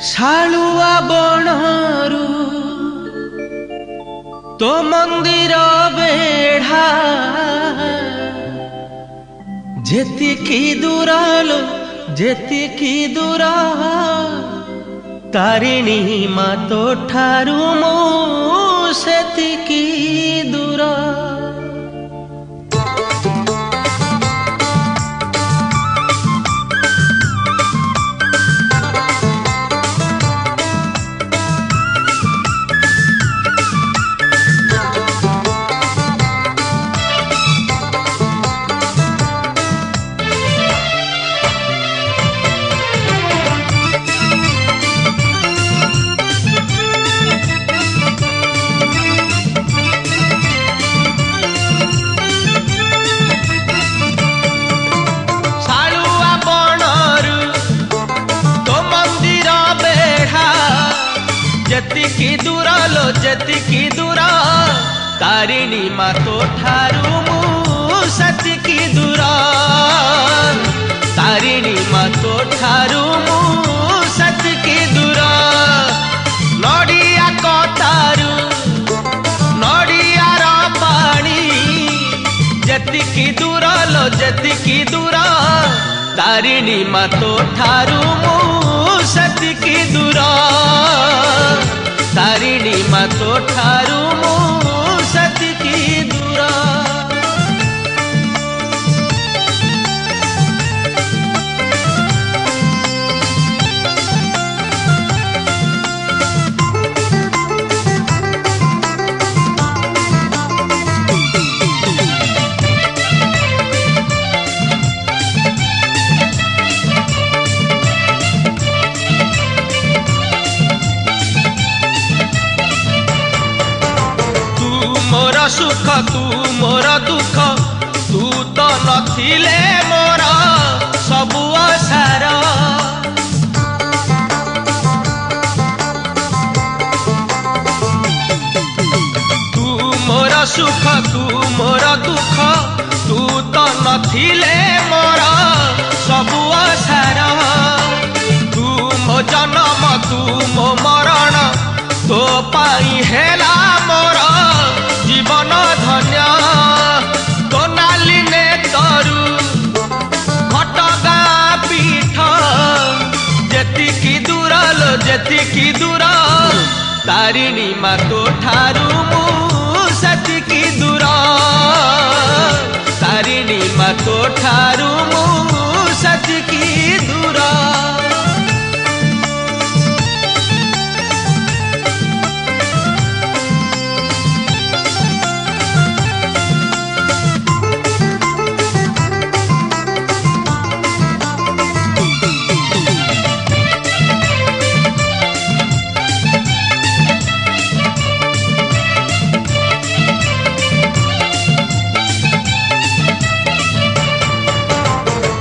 शालुआ बनरू तो मंदिर बेढ़ा जेतिकी दूरालो जेतिकी दूरा तारिणी मा तो ठारू मो सेतिकी दूरा। जेतिकी दूरा लो जेतिकी दूरा तारिणी मा तो ठारू मु सेतिकी दूरा तारिणी मा तो ठारू मु सेतिकी दूरा। नड़िया कतारू नड़ियार पानी जेतिकी दूरा लो जेतिकी दूरा तारिणी मा तो ठारू मु सेतिकी दूरा तारिणी मा तो ठारू मु सेतिकी दूरा। सुख तू मोर दुख तू तो नथिले मोर सबु असार। तू मोर सुख तू मोर दुख तू तो नथिले मोर सबु असार। तू मो जन्म तू मो मरण तो पाई हेला मोर जीवन धन्य। तो नाली ने तरु घटगा पीठ जेतिकी दूरा लो जेतिकी दूरा तारिणी मा तो ठारू मु सेतिकी दूरा तारिणी मा तो ठारू मु सेतिकी दूरा।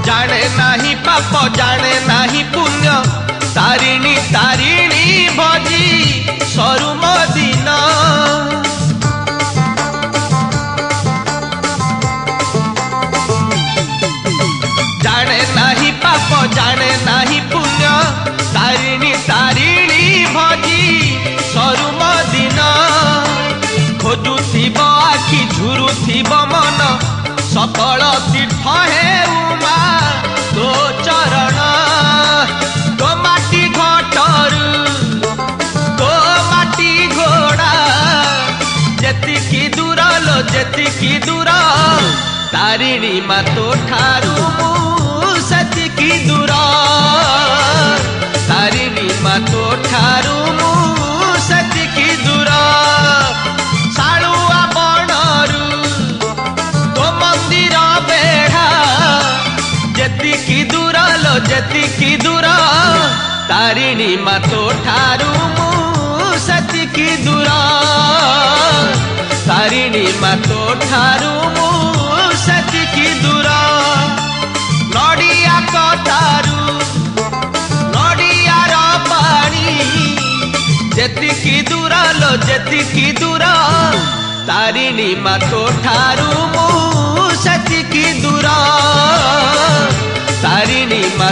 जाने नाही पाप जाने नाही पुण्य तारिणी तारिणी भजी सरू मदीना। जाने नाही पाप जाने नाही पुण्य तारिणी तारिणी भजी सरू मदीना। खोजुथिब आखि झुरुथिब मन सकल तीर्थ हे उमा तो चरण। तो माटी घटरू तो माटी घोड़ा जेतिकी दूरा लो जेतिकी दूरा तारिणी मा तो ठारू मु सेतिकी दूरा तारिणी मा तो ठारू मु सेतिकी दूरा। शालुआ बनरू तो मंदिर बेढ़ा जेतिकी दूरा लो जेतिकी दूरा तारिणी मा तो ठारू मु सेतिकी दूरा तारिणी मा तो ठारू मु सेतिकी दूरा। नड़िया कतारू नड़ियार पानी जेतिकी दूरा लो जेतिकी दूरा तारिणी मा तो ठारू मु सेतिकी दूरा तारिणी मा।